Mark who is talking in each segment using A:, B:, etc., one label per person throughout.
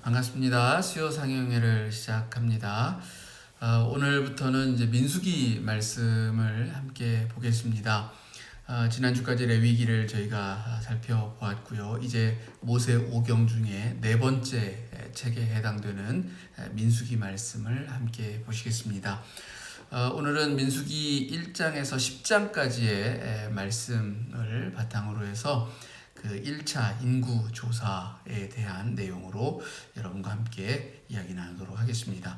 A: 반갑습니다. 수요 상영회를 시작합니다. 오늘부터는 이제 민수기 말씀을 함께 보겠습니다. 지난주까지 레위기를 저희가 살펴보았고요. 이제 모세 오경 중에 네 번째 책에 해당되는 민수기 말씀을 함께 보시겠습니다. 오늘은 민수기 1장에서 10장까지의 말씀을 바탕으로 해서 그 1차 인구 조사에 대한 내용으로 여러분과 함께 이야기 나누도록 하겠습니다.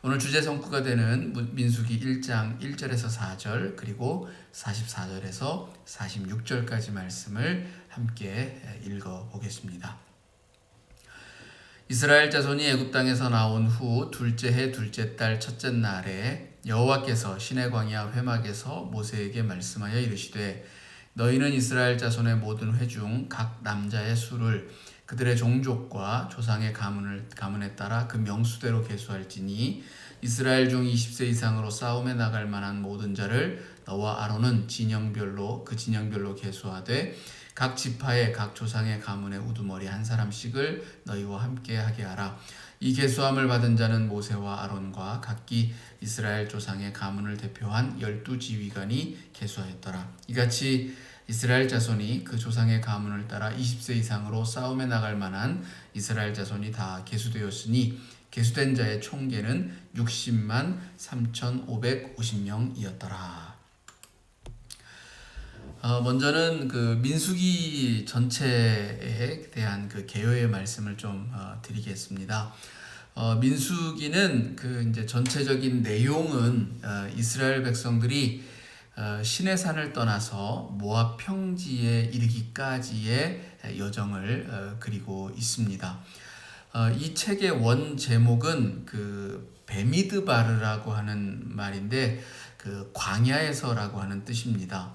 A: 오늘 주제 성구가 되는 민수기 1장 1절에서 4절 그리고 44절에서 46절까지 말씀을 함께 읽어 보겠습니다. 이스라엘 자손이 애굽 땅에서 나온 후 둘째 해 둘째 달 첫째 날에 여호와께서 시내 광야 회막에서 모세에게 말씀하여 이르시되 너희는 이스라엘 자손의 모든 회 중 각 남자의 수를 그들의 종족과 조상의 가문에 따라 그 명수대로 계수할지니 이스라엘 중 20세 이상으로 싸움에 나갈 만한 모든 자를 너와 아론은 진영별로 계수하되 각 지파의 각 조상의 가문의 우두머리 한 사람씩을 너희와 함께 하게 하라. 이 계수함을 받은 자는 모세와 아론과 각기 이스라엘 조상의 가문을 대표한 12지휘관이 계수하였더라. 이같이 이스라엘 자손이 그 조상의 가문을 따라 20세 이상으로 싸움에 나갈 만한 이스라엘 자손이 다 계수되었으니 계수된 자의 총계는 60만 3,550명이었더라. 먼저는 그 민수기 전체에 대한 그 개요의 말씀을 좀 드리겠습니다. 민수기는 그 이제 전체적인 내용은 이스라엘 백성들이 시내산을 떠나서 모압 평지에 이르기까지의 여정을 그리고 있습니다. 이 책의 원 제목은 그 베미드바르라고 하는 말인데 그 광야에서라고 하는 뜻입니다.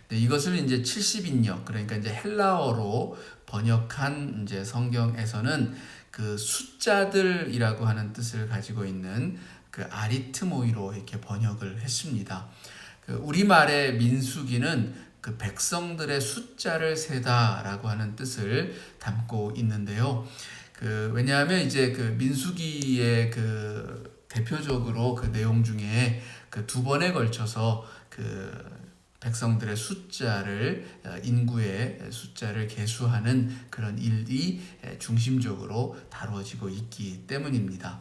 A: 이것을 이제 70인역 그러니까 이제 헬라어로 번역한 이제 성경에서는 그 숫자들이라고 하는 뜻을 가지고 있는 그 아리트모이로 이렇게 번역을 했습니다. 그 우리말의 민수기는 그 백성들의 숫자를 세다라고 하는 뜻을 담고 있는데요. 왜냐하면 이제 그 민수기의 그 대표적으로 그 내용 중에 그 두 번에 걸쳐서 그 백성들의 인구의 숫자를 계수하는 그런 일이 중심적으로 다루어지고 있기 때문입니다.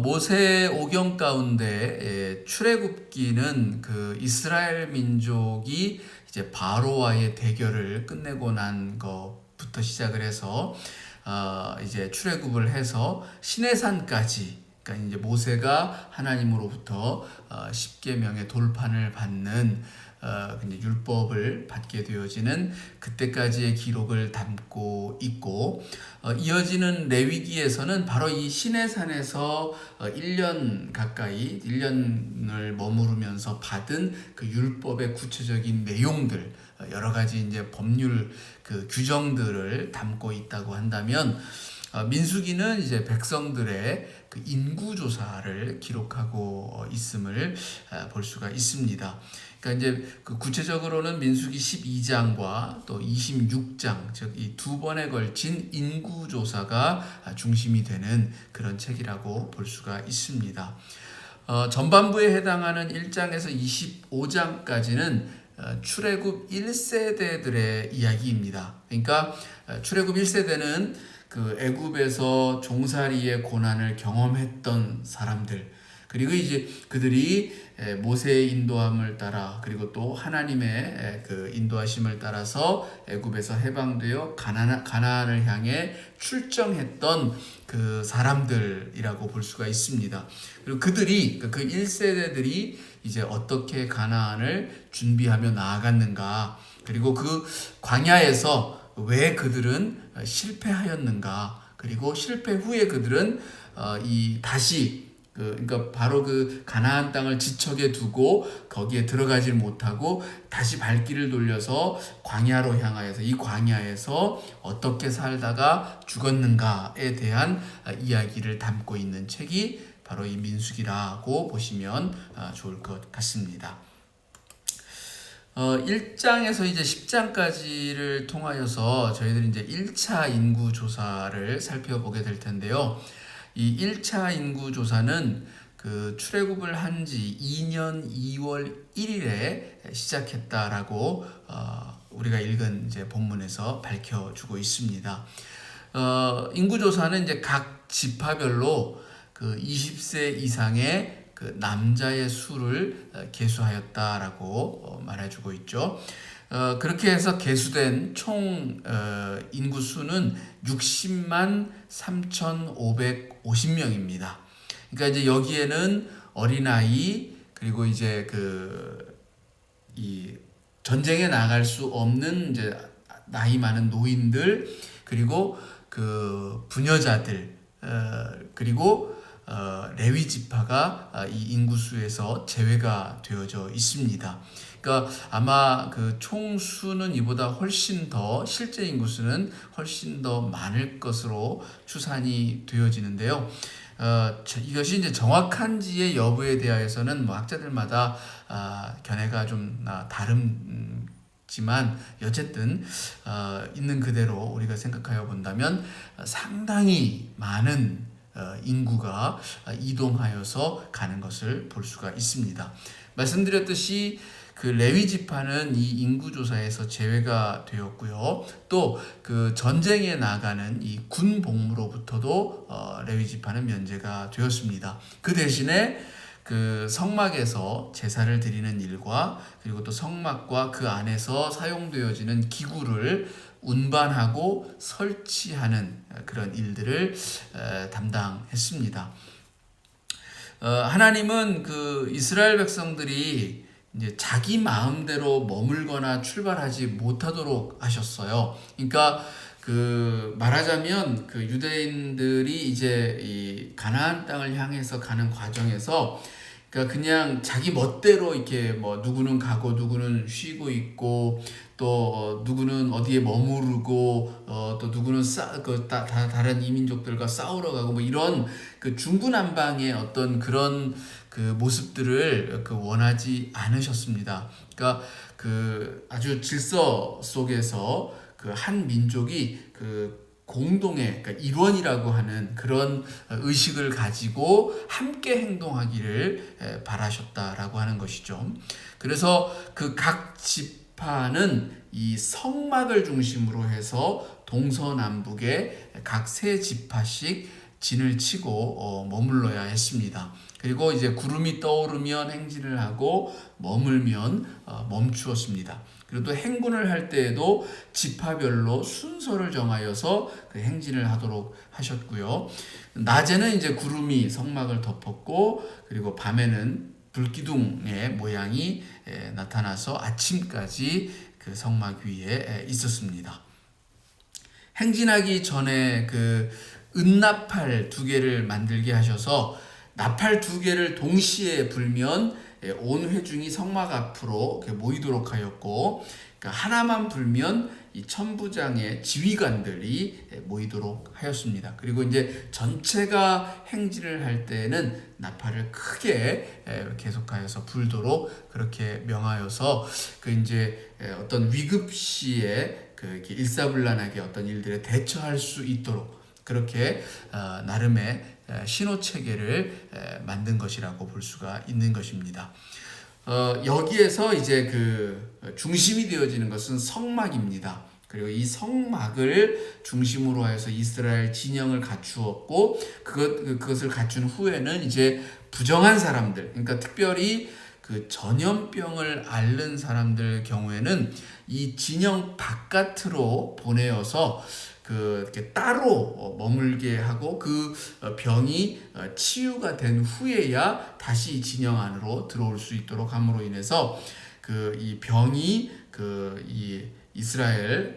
A: 모세 오경 가운데 출애굽기는 그 이스라엘 민족이 이제 바로와의 대결을 끝내고 난 것부터 시작을 해서 이제 출애굽을 해서 시내산까지 그러니까 이제 모세가 하나님으로부터 10계명의 돌판을 받는 율법을 받게 되어지는 그때까지의 기록을 담고 있고 이어지는 레위기에서는 바로 이 시내산에서 1년 가까이 1년을 머무르면서 받은 그 율법의 구체적인 내용들 여러 가지 이제 법률 그 규정들을 담고 있다고 한다면 민수기는 이제 백성들의 그 인구 조사를 기록하고 있음을 볼 수가 있습니다. 그러니까 이제 그 구체적으로는 민수기 12장과 또 26장 즉 이 두 번에 걸친 인구 조사가 중심이 되는 그런 책이라고 볼 수가 있습니다. 전반부에 해당하는 1장에서 25장까지는 출애굽 1세대들의 이야기입니다. 그러니까 출애굽 1세대는 그 애굽에서 종살이의 고난을 경험했던 사람들 그리고 이제 그들이 모세의 인도함을 따라 그리고 또 하나님의 그 인도하심을 따라서 애굽에서 해방되어 가나안을 향해 출정했던 그 사람들이라고 볼 수가 있습니다. 그리고 그들이 그 1세대들이 이제 어떻게 가나안을 준비하며 나아갔는가 그리고 그 광야에서 왜 그들은 실패하였는가 그리고 실패 후에 그들은 다시 그러니까 바로 그 가나안 땅을 지척에 두고 거기에 들어가지 못하고 다시 발길을 돌려서 광야로 향하여서 이 광야에서 어떻게 살다가 죽었는가에 대한 이야기를 담고 있는 책이 바로 이 민수기라고 보시면 좋을 것 같습니다. 1장에서 이제 10장까지를 통하여서 저희들이 이제 1차 인구 조사를 살펴보게 될 텐데요. 이 1차 인구 조사는 그 출애굽을 한 지 2년 2월 1일에 시작했다라고 우리가 읽은 이제 본문에서 밝혀주고 있습니다. 인구 조사는 이제 각 지파별로 그 20세 이상의 그 남자의 수를 계수하였다라고 말해주고 있죠. 그렇게 해서 계수된 총 인구 수는 60만 3,550명입니다. 그러니까 이제 여기에는 어린아이 그리고 이제 이 전쟁에 나갈 수 없는 이제 나이 많은 노인들 그리고 그 부녀자들 그리고 레위 지파가 이 인구수에서 제외가 되어져 있습니다. 그러니까 아마 그 총수는 이보다 훨씬 더 실제 인구수는 훨씬 더 많을 것으로 추산이 되어지는데요. 이것이 이제 정확한지의 여부에 대하여서는 뭐 학자들마다 견해가 좀 다르지만 어쨌든 있는 그대로 우리가 생각하여 본다면 상당히 많은 인구가 이동하여서 가는 것을 볼 수가 있습니다. 말씀드렸듯이 그 레위 지파는 이 인구 조사에서 제외가 되었고요. 또 그 전쟁에 나가는 이 군 복무로부터도 레위 지파는 면제가 되었습니다. 그 대신에 그 성막에서 제사를 드리는 일과 그리고 또 성막과 그 안에서 사용되어지는 기구를 운반하고 설치하는 그런 일들을 담당했습니다. 하나님은 그 이스라엘 백성들이 이제 자기 마음대로 머물거나 출발하지 못하도록 하셨어요. 그러니까 그 말하자면 그 유대인들이 이제 이 가나안 땅을 향해서 가는 과정에서 그러니까 그냥 자기 멋대로 이렇게 뭐 누구는 가고 누구는 쉬고 있고 또 누구는 어디에 머무르고 또 누구는 다른 이민족들과 싸우러 가고 뭐 이런 그 중구난방의 어떤 그런 그 모습들을 원하지 않으셨습니다. 그러니까 그 아주 질서 속에서 그 한 민족이 그 공동의 그러니까 일원이라고 하는 그런 의식을 가지고 함께 행동하기를 바라셨다라고 하는 것이죠. 그래서 그 각 지파는 이 성막을 중심으로 해서 동서남북에 각 세 지파씩 진을 치고 머물러야 했습니다. 그리고 이제 구름이 떠오르면 행진을 하고 머물면 멈추었습니다. 그리고 또 행군을 할 때에도 지파별로 순서를 정하여서 그 행진을 하도록 하셨고요. 낮에는 이제 구름이 성막을 덮었고 그리고 밤에는 불기둥의 모양이 나타나서 아침까지 그 성막 위에 있었습니다. 행진하기 전에 그 은나팔 2개를 만들게 하셔서 나팔 2개를 동시에 불면 온 회중이 성막 앞으로 모이도록 하였고 그러니까 하나만 불면 이 천부장의 지휘관들이 모이도록 하였습니다. 그리고 이제 전체가 행진을 할 때는 나팔을 크게 계속하여서 불도록 그렇게 명하여서 그 이제 어떤 위급 시에 이렇게 일사불란하게 어떤 일들에 대처할 수 있도록 그렇게 나름의 신호 체계를 만든 것이라고 볼 수가 있는 것입니다. 여기에서 이제 그 중심이 되어지는 것은 성막입니다. 그리고 이 성막을 중심으로 해서 이스라엘 진영을 갖추었고 그것을 갖춘 후에는 이제 부정한 사람들, 그러니까 특별히 그 전염병을 앓는 사람들 경우에는 이 진영 바깥으로 보내어서 이렇게 따로 머물게 하고 그 병이 치유가 된 후에야 다시 진영 안으로 들어올 수 있도록 함으로 인해서 이 병이 이 이스라엘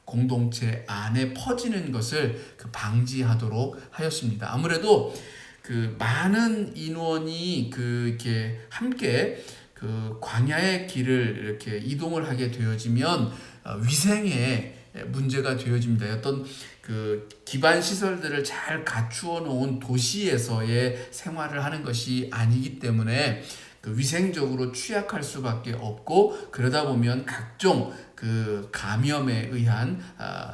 A: 공동체 안에 퍼지는 것을 방지하도록 하였습니다. 아무래도 많은 인원이 이렇게 함께 광야의 길을 이렇게 이동을 하게 되어지면 위생에 문제가 되어집니다. 어떤 기반 시설들을 잘 갖추어 놓은 도시에서의 생활을 하는 것이 아니기 때문에 그 위생적으로 취약할 수밖에 없고, 그러다 보면 각종 그 감염에 의한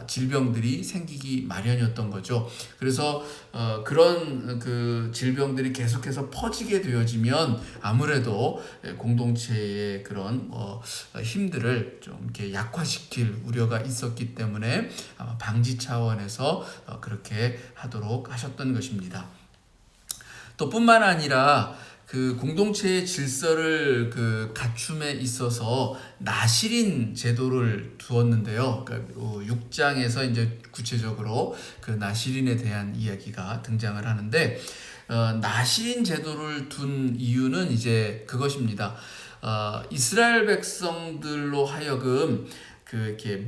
A: 질병들이 생기기 마련이었던 거죠. 그래서 그런 그 질병들이 계속해서 퍼지게 되어지면 아무래도 공동체의 그런 힘들을 좀 이렇게 약화시킬 우려가 있었기 때문에 아마 방지 차원에서 그렇게 하도록 하셨던 것입니다. 또 뿐만 아니라 그 공동체의 질서를 그 갖춤에 있어서 나실인 제도를 두었는데요. 그러니까 6장에서 이제 구체적으로 그 나실인에 대한 이야기가 등장을 하는데, 나실인 제도를 둔 이유는 이제 그것입니다. 이스라엘 백성들로 하여금 이렇게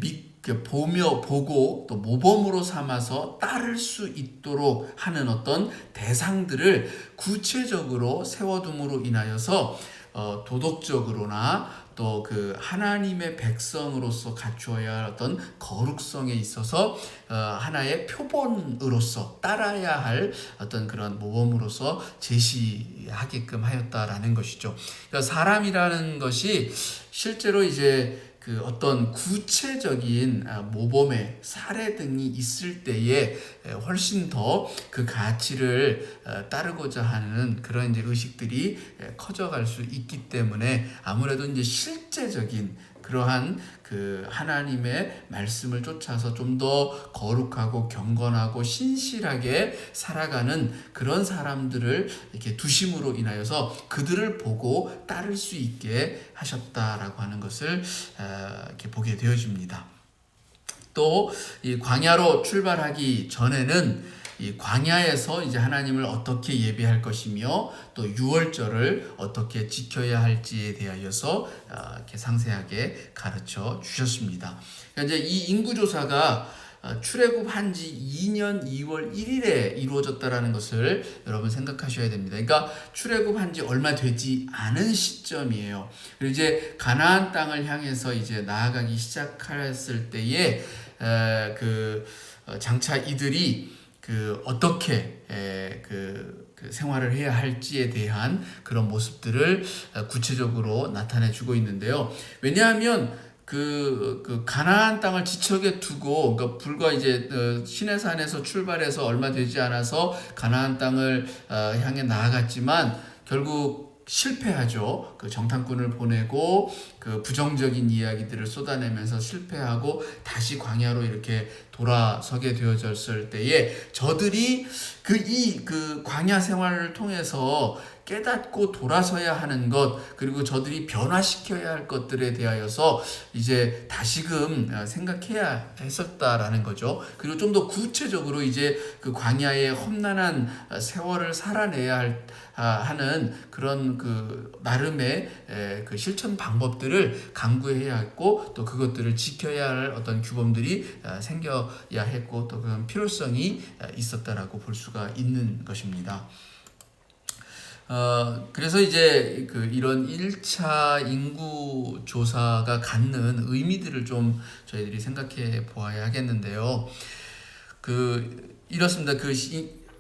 A: 보고 또 모범으로 삼아서 따를 수 있도록 하는 어떤 대상들을 구체적으로 세워둠으로 인하여서 도덕적으로나 또 그 하나님의 백성으로서 갖추어야 할 어떤 거룩성에 있어서 하나의 표본으로서 따라야 할 어떤 그런 모범으로서 제시하게끔 하였다라는 것이죠. 그러니까 사람이라는 것이 실제로 이제 그 어떤 구체적인 모범의 사례 등이 있을 때에 훨씬 더 그 가치를 따르고자 하는 그런 이제 의식들이 커져갈 수 있기 때문에 아무래도 이제 실제적인 그러한 그 하나님의 말씀을 쫓아서 좀 더 거룩하고 경건하고 신실하게 살아가는 그런 사람들을 이렇게 두심으로 인하여서 그들을 보고 따를 수 있게 하셨다라고 하는 것을 이렇게 보게 되어집니다. 또 이 광야로 출발하기 전에는 이 광야에서 이제 하나님을 어떻게 예배할 것이며 또 유월절을 어떻게 지켜야 할지에 대하여서 이렇게 상세하게 가르쳐 주셨습니다. 그러니까 이제 이 인구조사가 출애굽한 지 2년 2월 1일에 이루어졌다라는 것을 여러분 생각하셔야 됩니다. 그러니까 출애굽한 지 얼마 되지 않은 시점이에요. 그리고 이제 가나안 땅을 향해서 이제 나아가기 시작했을 때에 장차 이들이 어떻게 그 생활을 해야 할지에 대한 그런 모습들을 구체적으로 나타내 주고 있는데요. 왜냐하면 그 가나안 땅을 지척에 두고, 그러니까 불과 이제 시내산에서 출발해서 얼마 되지 않아서 가나안 땅을 향해 나아갔지만 결국 실패하죠. 그 정탐꾼을 보내고 그 부정적인 이야기들을 쏟아내면서 실패하고 다시 광야로 이렇게 돌아서게 되어졌을 때에 저들이 그 광야 생활을 통해서 깨닫고 돌아서야 하는 것, 그리고 저들이 변화시켜야 할 것들에 대하여서 이제 다시금 생각해야 했었다라는 거죠. 그리고 좀 더 구체적으로 이제 그 광야의 험난한 세월을 살아내야 하는 그런 그 나름의 그 실천 방법들을 강구해야 했고, 또 그것들을 지켜야 할 어떤 규범들이 생겨야 했고, 또 그런 필요성이 있었다라고 볼 수가 있는 것입니다. 그래서 이제 이런 1차 인구 조사가 갖는 의미들을 좀 저희들이 생각해 보아야 하겠는데요. 이렇습니다.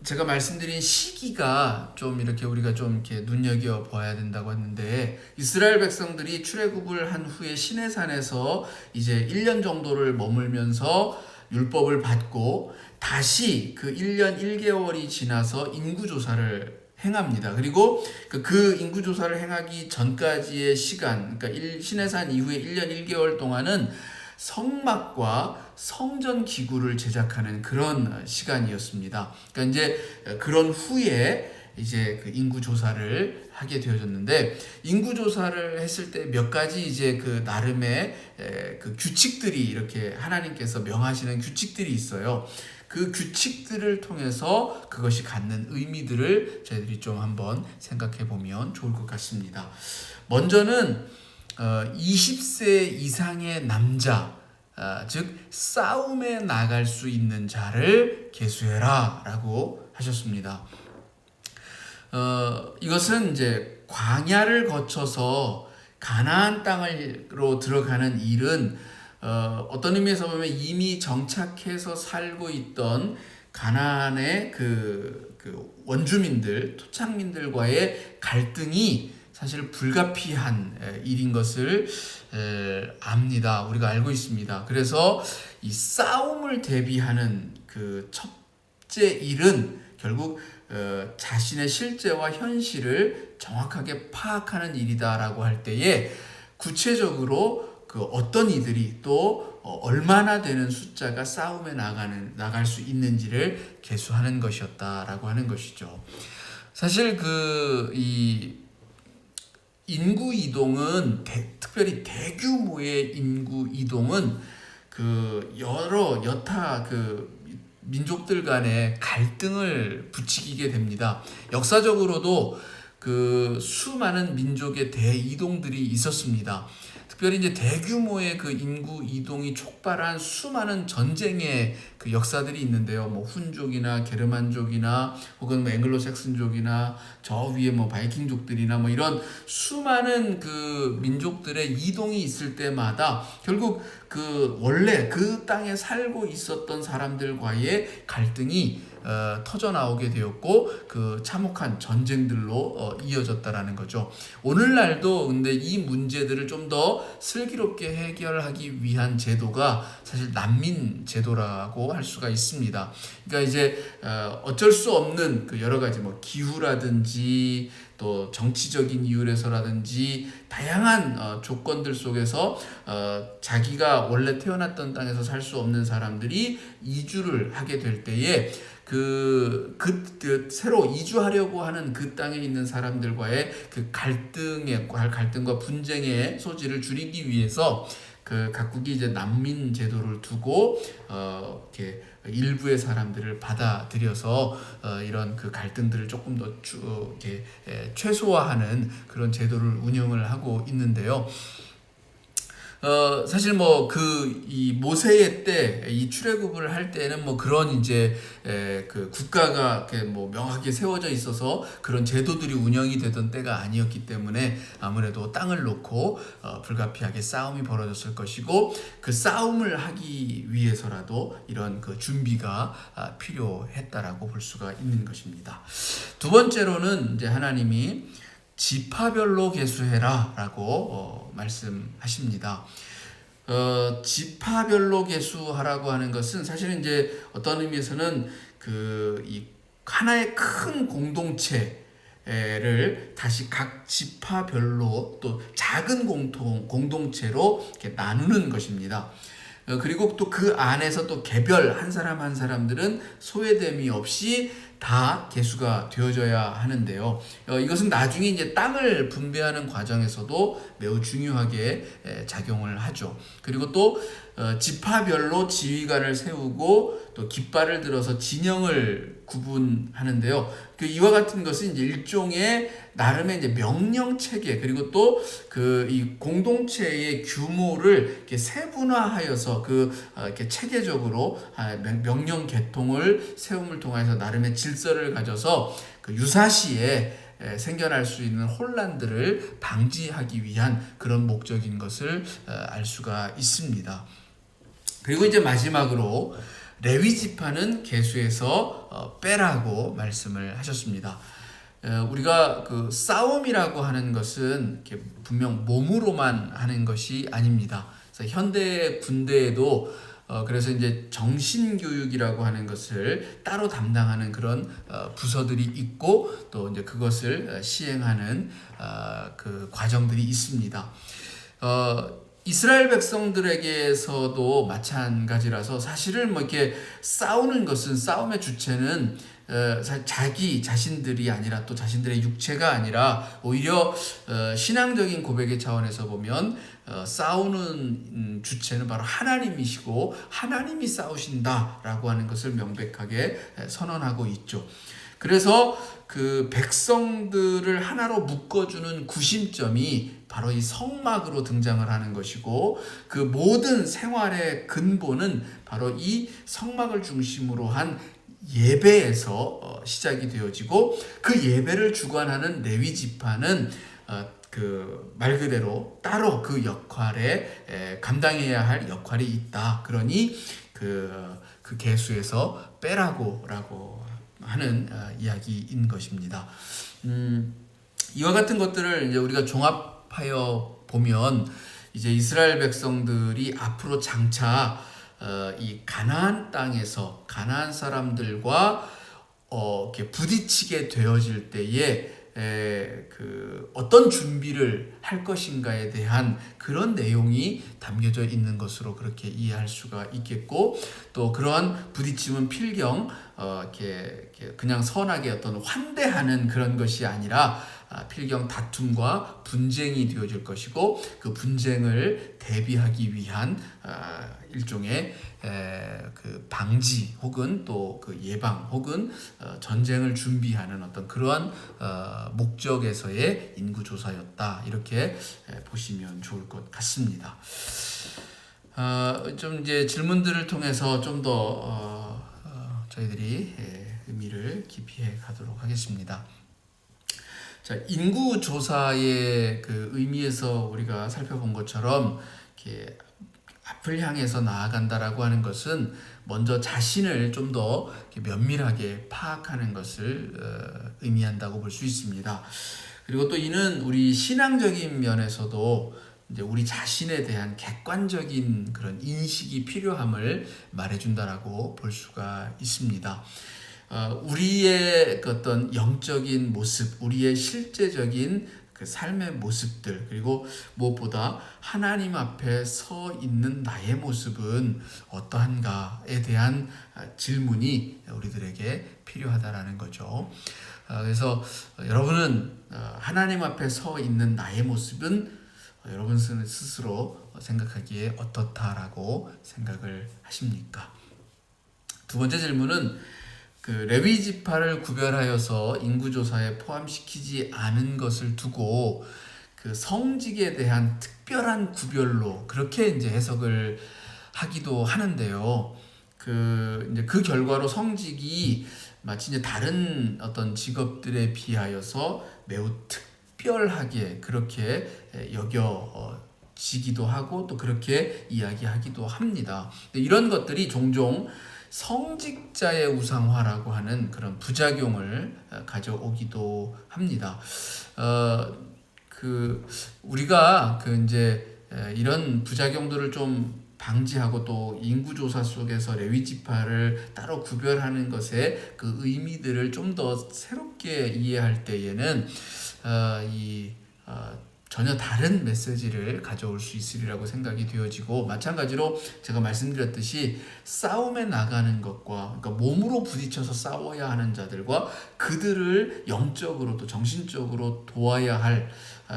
A: 제가 말씀드린 시기가 좀 이렇게 우리가 좀 이렇게 눈여겨 봐야 된다고 했는데, 이스라엘 백성들이 출애굽을 한 후에 시내산에서 이제 1년 정도를 머물면서 율법을 받고 다시 그 1년 1개월이 지나서 인구조사를 행합니다. 그리고 그 인구조사를 행하기 전까지의 시간, 그러니까 시내산 이후에 1년 1개월 동안은 성막과 성전 기구를 제작하는 그런 시간이었습니다. 그러니까 이제 그런 후에 이제 그 인구조사를 하게 되어졌는데, 인구조사를 했을 때 몇 가지 이제 그 나름의 그 규칙들이 이렇게 하나님께서 명하시는 규칙들이 있어요. 그 규칙들을 통해서 그것이 갖는 의미들을 저희들이 좀 한번 생각해 보면 좋을 것 같습니다. 먼저는 20세 이상의 남자, 즉 싸움에 나갈 수 있는 자를 계수해라 라고 하셨습니다. 이것은 이제 광야를 거쳐서 가나안 땅으로 들어가는 일은 어떤 의미에서 보면 이미 정착해서 살고 있던 가나안의 그 원주민들, 토착민들과의 갈등이 사실 불가피한 일인 것을 압니다. 우리가 알고 있습니다. 그래서 이 싸움을 대비하는 그 첫째 일은 결국 자신의 실제와 현실을 정확하게 파악하는 일이다라고 할 때에 구체적으로 그 어떤 이들이 또 얼마나 되는 숫자가 싸움에 나갈 수 있는지를 계수하는 것이었다라고 하는 것이죠. 사실 이 인구 이동은 특별히 대규모의 인구 이동은 그 여타 민족들 간의 갈등을 부추기게 됩니다. 역사적으로도 그 수많은 민족의 대이동들이 있었습니다. 특별히 이제 대규모의 그 인구 이동이 촉발한 수많은 전쟁의 그 역사들이 있는데요. 뭐 훈족이나 게르만족이나 혹은 뭐 앵글로색슨족이나 저 위에 뭐 바이킹족들이나 뭐 이런 수많은 그 민족들의 이동이 있을 때마다 결국 그 원래 그 땅에 살고 있었던 사람들과의 갈등이 터져 나오게 되었고 그 참혹한 전쟁들로 이어졌다라는 거죠. 오늘날도 근데 이 문제들을 좀 더 슬기롭게 해결하기 위한 제도가 사실 난민 제도라고 할 수가 있습니다. 그러니까 이제 어쩔 수 없는 그 여러 가지 뭐 기후라든지 또 정치적인 이유에서라든지 다양한 조건들 속에서 자기가 원래 태어났던 땅에서 살 수 없는 사람들이 이주를 하게 될 때에 새로 이주하려고 하는 그 땅에 있는 사람들과의 그 갈등과 분쟁의 소지를 줄이기 위해서 그 각국이 이제 난민 제도를 두고 이렇게 일부의 사람들을 받아들여서 이런 그 갈등들을 조금 더 이렇게 최소화하는 그런 제도를 운영을 하고 있는데요. 사실 뭐 이 모세의 때 이 출애굽을 할 때는 뭐 그런 이제 그 국가가 이렇게 뭐 명확하게 세워져 있어서 그런 제도들이 운영이 되던 때가 아니었기 때문에 아무래도 땅을 놓고 불가피하게 싸움이 벌어졌을 것이고 그 싸움을 하기 위해서라도 이런 그 준비가 필요했다라고 볼 수가 있는 것입니다. 두 번째로는 이제 하나님이 지파별로 계수해라라고 말씀하십니다. 지파별로 계수하라고 하는 것은 사실은 이제 어떤 의미에서는 이 하나의 큰 공동체를 다시 각 지파별로 또 작은 공동체로 이렇게 나누는 것입니다. 그리고 또 그 안에서 또 개별 한 사람 한 사람들은 소외됨이 없이 다 계수가 되어져야 하는데요. 이것은 나중에 이제 땅을 분배하는 과정에서도 매우 중요하게 작용을 하죠. 그리고 또 지파별로 지휘관을 세우고 또 깃발을 들어서 진영을 구분하는데요. 그 이와 같은 것은 이제 일종의 나름의 이제 명령 체계 그리고 또 이 공동체의 규모를 이렇게 세분화하여서 이렇게 체계적으로 명령 계통을 세움을 통해서 나름의 질서를 가져서 그 유사시에 생겨날 수 있는 혼란들을 방지하기 위한 그런 목적인 것을 알 수가 있습니다. 그리고 이제 마지막으로 레위 지파는 계수에서 빼라고 말씀을 하셨습니다. 우리가 그 싸움이라고 하는 것은 이렇게 분명 몸으로만 하는 것이 아닙니다. 그래서 현대 군대에도 그래서 이제 정신교육이라고 하는 것을 따로 담당하는 그런 부서들이 있고 또 이제 그것을 시행하는 그 과정들이 있습니다. 이스라엘 백성들에게서도 마찬가지라서 사실은 뭐 이렇게 싸우는 것은 싸움의 주체는 자기 자신들이 아니라 또 자신들의 육체가 아니라 오히려 신앙적인 고백의 차원에서 보면 싸우는 주체는 바로 하나님이시고 하나님이 싸우신다라고 하는 것을 명백하게 선언하고 있죠. 그래서 그 백성들을 하나로 묶어주는 구심점이 바로 이 성막으로 등장을 하는 것이고 그 모든 생활의 근본은 바로 이 성막을 중심으로 한 예배에서 시작이 되어지고 그 예배를 주관하는 레위 지파는 그 말 그대로 따로 그 역할에 감당해야 할 역할이 있다. 그러니 그 계수에서 빼라고 하는 이야기인 것입니다. 이와 같은 것들을 이제 우리가 종합하여 보면 이제 이스라엘 백성들이 앞으로 장차 이 가나안 땅에서 가나안 사람들과 이렇게 부딪히게 되어질 때에 그 어떤 준비를 할 것인가에 대한 그런 내용이 담겨져 있는 것으로 그렇게 이해할 수가 있겠고, 또 그러한 부딪힘은 필경 이렇게 그냥 선하게 어떤 환대하는 그런 것이 아니라 필경 다툼과 분쟁이 되어질 것이고, 그 분쟁을 대비하기 위한 일종의 그 방지 혹은 또 그 예방 혹은 전쟁을 준비하는 어떤 그러한 목적에서의 인구조사였다, 이렇게 보시면 좋을 것 같습니다. 좀 이제 질문들을 통해서 좀 더 저희들이 의미를 깊이해 가도록 하겠습니다. 자, 인구조사의 그 의미에서 우리가 살펴본 것처럼 이렇게 앞을 향해서 나아간다라고 하는 것은 먼저 자신을 좀 더 면밀하게 파악하는 것을 의미한다고 볼 수 있습니다. 그리고 또 이는 우리 신앙적인 면에서도 이제 우리 자신에 대한 객관적인 그런 인식이 필요함을 말해준다라고 볼 수가 있습니다. 우리의 그 어떤 영적인 모습, 우리의 실제적인 그 삶의 모습들, 그리고 무엇보다 하나님 앞에 서 있는 나의 모습은 어떠한가에 대한 질문이 우리들에게 필요하다라는 거죠. 그래서 여러분은 하나님 앞에 서 있는 나의 모습은 여러분 스스로 생각하기에 어떻다라고 생각을 하십니까? 두 번째 질문은 그 레위 지파를 구별하여서 인구조사에 포함시키지 않은 것을 두고 그 성직에 대한 특별한 구별로 그렇게 이제 해석을 하기도 하는데요. 이제 그 결과로 성직이 마치 이제 다른 어떤 직업들에 비하여서 매우 특별하게 그렇게 여겨지기도 하고 또 그렇게 이야기하기도 합니다. 이런 것들이 종종 성직자의 우상화라고 하는 그런 부작용을 가져오기도 합니다. 우리가 이제 이런 부작용들을 좀 방지하고 또 인구조사 속에서 레위 지파를 따로 구별하는 것의 그 의미들을 좀 더 새롭게 이해할 때에는 전혀 다른 메시지를 가져올 수 있으리라고 생각이 되어지고, 마찬가지로 제가 말씀드렸듯이 싸움에 나가는 것과 그러니까 몸으로 부딪혀서 싸워야 하는 자들과 그들을 영적으로 또 정신적으로 도와야 할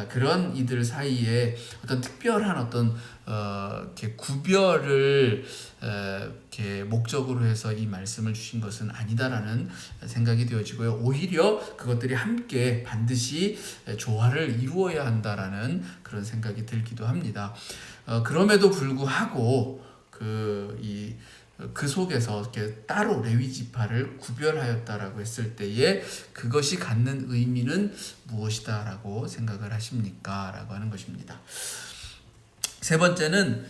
A: 그런 이들 사이에 어떤 특별한 어떤 이렇게 구별을 이렇게 목적으로 해서 이 말씀을 주신 것은 아니다라는 생각이 되어지고요. 오히려 그것들이 함께 반드시 조화를 이루어야 한다라는 그런 생각이 들기도 합니다. 그럼에도 불구하고 그 속에서 이렇게 따로 레위 지파를 구별하였다라고 했을 때에 그것이 갖는 의미는 무엇이다라고 생각을 하십니까? 라고 하는 것입니다. 세 번째는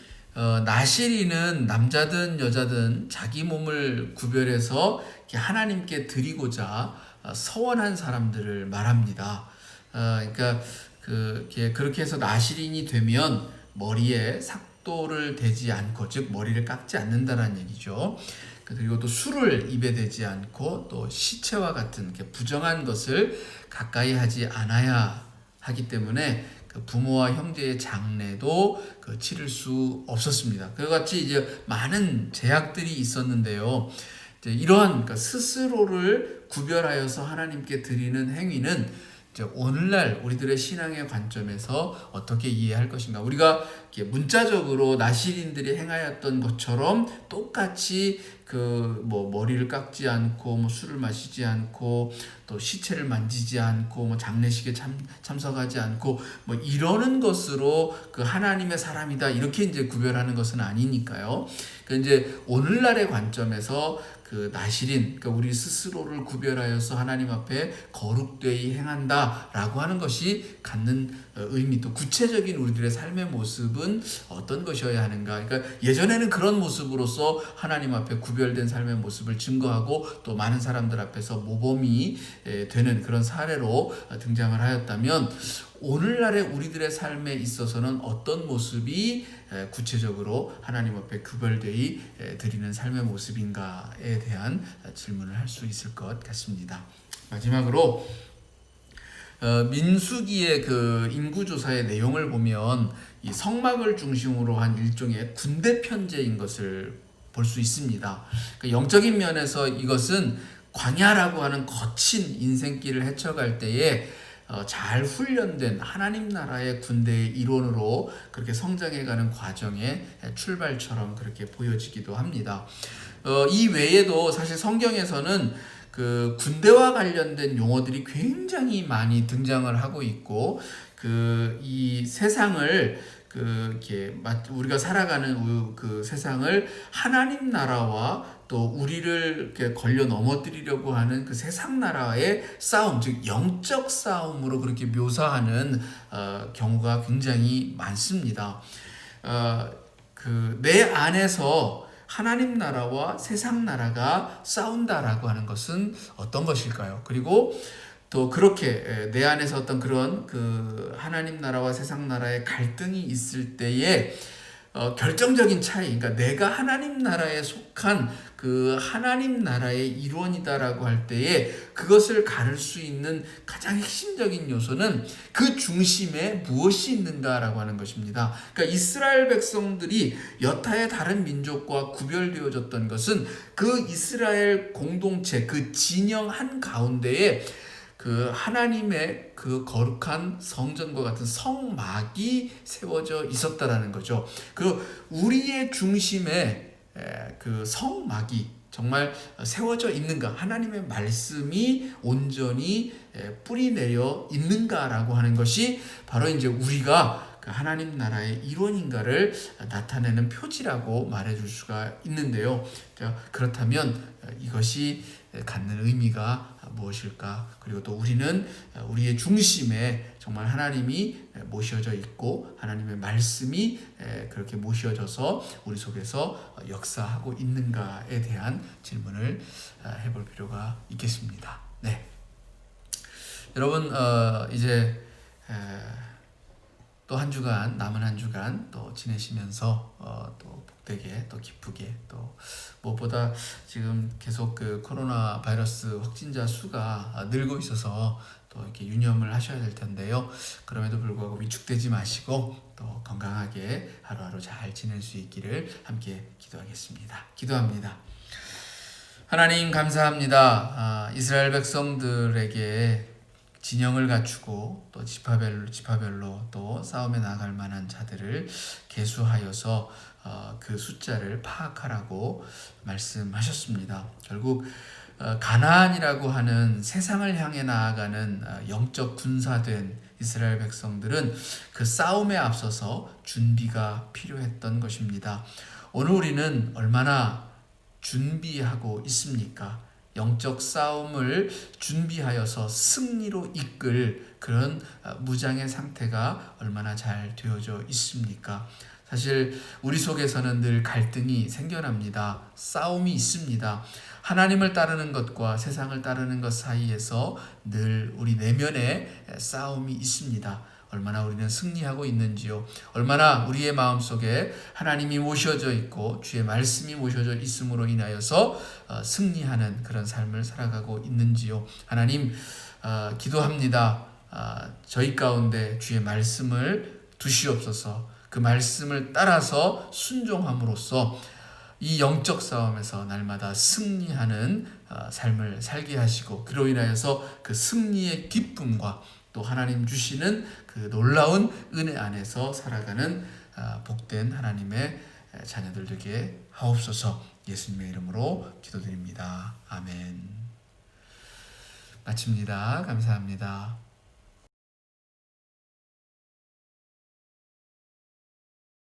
A: 나실이는 남자든 여자든 자기 몸을 구별해서 하나님께 드리고자 서원한 사람들을 말합니다. 그러니까 그렇게 해서 나실인이 되면 머리에 삭도를 대지 않고, 즉 머리를 깎지 않는다는 얘기죠. 그리고 또 술을 입에 대지 않고 또 시체와 같은 부정한 것을 가까이 하지 않아야 하기 때문에 부모와 형제의 장례도 치를 수 없었습니다. 그와 같이 이제 많은 제약들이 있었는데요. 이러한 스스로를 구별하여서 하나님께 드리는 행위는 오늘날 우리들의 신앙의 관점에서 어떻게 이해할 것인가? 우리가 문자적으로 나실인들이 행하였던 것처럼 똑같이 머리를 깎지 않고 술을 마시지 않고 또 시체를 만지지 않고 장례식에 참석하지 않고 이러는 것으로 하나님의 사람이다 이렇게 이제 구별하는 것은 아니니까요. 이제 오늘날의 관점에서 나실인, 그러니까 우리 스스로를 구별하여서 하나님 앞에 거룩되이 행한다라고 하는 것이 갖는 의미, 또 구체적인 우리들의 삶의 모습은 어떤 것이어야 하는가. 그러니까 예전에는 그런 모습으로서 하나님 앞에 구별된 삶의 모습을 증거하고 또 많은 사람들 앞에서 모범이 되는 그런 사례로 등장을 하였다면, 오늘날의 우리들의 삶에 있어서는 어떤 모습이 구체적으로 하나님 앞에 구별되이 드리는 삶의 모습인가에 대한 질문을 할 수 있을 것 같습니다. 마지막으로 민수기의 그 인구조사의 내용을 보면 이 성막을 중심으로 한 일종의 군대 편제인 것을 볼 수 있습니다. 그러니까 영적인 면에서 이것은 광야라고 하는 거친 인생길을 헤쳐갈 때에 잘 훈련된 하나님 나라의 군대의 일원으로 그렇게 성장해가는 과정의 출발처럼 그렇게 보여지기도 합니다. 이 외에도 사실 성경에서는 그 군대와 관련된 용어들이 굉장히 많이 등장을 하고 있고, 이 세상을 이렇게 우리가 살아가는 그 세상을 하나님 나라와 또 우리를 이렇게 걸려 넘어뜨리려고 하는 그 세상 나라의 싸움, 즉 영적 싸움으로 그렇게 묘사하는 경우가 굉장히 많습니다. 내 안에서 하나님 나라와 세상 나라가 싸운다라고 하는 것은 어떤 것일까요? 그리고 또 그렇게 내 안에서 어떤 그런 그 하나님 나라와 세상 나라의 갈등이 있을 때에 결정적인 차이, 그러니까 내가 하나님 나라에 속한 그 하나님 나라의 일원이다라고 할 때에 그것을 가를 수 있는 가장 핵심적인 요소는 그 중심에 무엇이 있는가라고 하는 것입니다. 그러니까 이스라엘 백성들이 여타의 다른 민족과 구별되어졌던 것은 그 이스라엘 공동체, 그 진영 한 가운데에 그 하나님의 그 거룩한 성전과 같은 성막이 세워져 있었다라는 거죠. 그 우리의 중심에 그 성막이 정말 세워져 있는가, 하나님의 말씀이 온전히 뿌리 내려 있는가라고 하는 것이 바로 이제 우리가 하나님 나라의 일원인가를 나타내는 표지라고 말해줄 수가 있는데요. 그렇다면 이것이 갖는 의미가 무엇일까? 그리고 또 우리는 우리의 중심에 정말 하나님이 모셔져 있고 하나님의 말씀이 그렇게 모셔져서 우리 속에서 역사하고 있는가에 대한 질문을 해볼 필요가 있겠습니다. 네, 여러분 이제 또 한 주간, 남은 한 주간 또 지내시면서 또 복되게, 또 기쁘게, 또 무엇보다 지금 계속 그 코로나 바이러스 확진자 수가 늘고 있어서 또 이렇게 유념을 하셔야 될 텐데요. 그럼에도 불구하고 위축되지 마시고 또 건강하게 하루하루 잘 지낼 수 있기를 함께 기도하겠습니다. 기도합니다. 하나님 감사합니다. 이스라엘 백성들에게 진영을 갖추고 또 지파별로 또 싸움에 나갈 만한 자들을 계수하여서 그 숫자를 파악하라고 말씀하셨습니다. 결국 가나안이라고 하는 세상을 향해 나아가는 영적 군사된 이스라엘 백성들은 그 싸움에 앞서서 준비가 필요했던 것입니다. 오늘 우리는 얼마나 준비하고 있습니까? 영적 싸움을 준비하여서 승리로 이끌 그런 무장의 상태가 얼마나 잘 되어져 있습니까? 사실 우리 속에서는 늘 갈등이 생겨납니다. 싸움이 있습니다. 하나님을 따르는 것과 세상을 따르는 것 사이에서 늘 우리 내면에 싸움이 있습니다. 얼마나 우리는 승리하고 있는지요. 얼마나 우리의 마음속에 하나님이 모셔져 있고 주의 말씀이 모셔져 있음으로 인하여서 승리하는 그런 삶을 살아가고 있는지요. 하나님 기도합니다. 저희 가운데 주의 말씀을 두시옵소서. 그 말씀을 따라서 순종함으로써 이 영적 싸움에서 날마다 승리하는 삶을 살게 하시고, 그로 인하여서 그 승리의 기쁨과 또 하나님 주시는 그 놀라운 은혜 안에서 살아가는 복된 하나님의 자녀들 되게 하옵소서. 예수님의 이름으로 기도드립니다. 아멘. 마칩니다. 감사합니다.